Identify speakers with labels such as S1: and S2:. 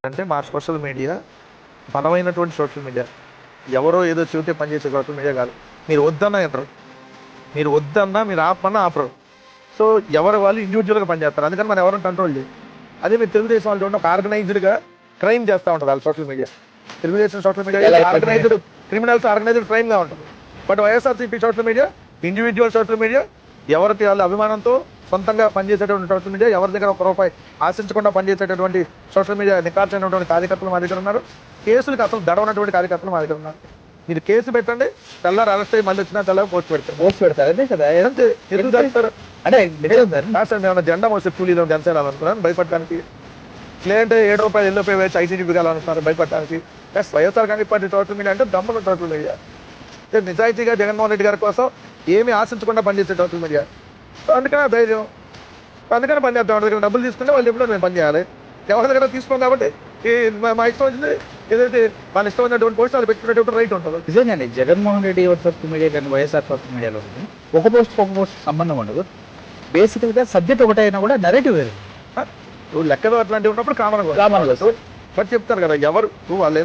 S1: అంటే మా social media బలమైనటువంటి సోషల్ మీడియా. ఎవరో ఏదో చెబితే పనిచేసే సోషల్ మీడియా కాదు. మీరు వద్దన్నా ఎంటరు, మీరు వద్దన్నా మీరు ఆపమన్నా ఆపరు. సో ఎవరు వాళ్ళు ఇండివిజువల్గా పనిచేస్తారు. అందుకని మనం ఎవరైనా కంట్రోల్ చేయాలి. అదే మీరు తెలుగుదేశం వాళ్ళు చూడండి, ఒక ఆర్గనైజ్డ్గా క్రైమ్ చేస్తూ ఉంటుంది వాళ్ళ social media. Telugudesam social media organized criminals organized క్రైమ్గా ఉంటుంది. But YSRCP social media individual social media, ఎవరికి వాళ్ళ అభిమానంతో సొంతంగా పనిచేసేటువంటి సోషల్ మీడియా, ఎవరి దగ్గర ఒక రూపాయి ఆశించకుండా పనిచేసేటటువంటి సోషల్ మీడియా నికార్చైనటువంటి కార్యకర్తలు మా దగ్గర ఉన్నారు. కేసులకు అసలు దడవనటువంటి కార్యకర్తలు మా దగ్గర ఉన్నారు. మీరు కేసు పెట్టండి, తెల్లారు అరెస్ట్ అయ్యి మళ్ళీ వచ్చినా తెల్లారి పోస్ట్ పెడతారు
S2: అదే కదా.
S1: ఎందుకు చేస్తారు
S2: అంటే
S1: సార్ మేము జెండా మోసే కూలీలో జనసేన అనుకున్నాను భయపడటానికి, లేదంటే ₹7 ఎల్లోపై వేసి ఐసీటీపీ కావాలనుకున్నారు భయపడటానికి. Plus YSR Congress party social media అంటే దమ్మల సోషల్ మీడియా, నిజాయితీగా జగన్మోహన్ రెడ్డి గారి కోసం ఏమీ ఆశించకుండా పనిచేసే సోషల్ మీడియా. అందుకనే ధైర్యం, అందుకనే పని చేస్తాం. వాళ్ళ దగ్గర డబ్బులు తీసుకుంటే వాళ్ళు ఎప్పుడో మేము పని చేయాలి. ఎవరి దగ్గర తీసుకోం కాబట్టి మా ఇష్టం వచ్చింది ఏదైతే వాళ్ళ ఇష్టం ఉన్నటువంటి పోస్ట్ వాళ్ళు పెట్టుకునేటువంటి రైట్ ఉంటుంది.
S2: నిజంగానే జగన్మోహన్ రెడ్డి సోషల్ మీడియా కానీ వైఎస్ఆర్ సోషల్ మీడియాలో ఒక పోస్ట్ సంబంధం ఉండదు. బేసికల్గా సబ్జెక్ట్ ఒకటే అయినా కూడా నెరేటివ్ వేరు.
S1: లెక్కలు అట్లాంటివి ఉన్నప్పుడు కామన్ బట్ చెప్తారు కదా ఎవరు వాళ్ళు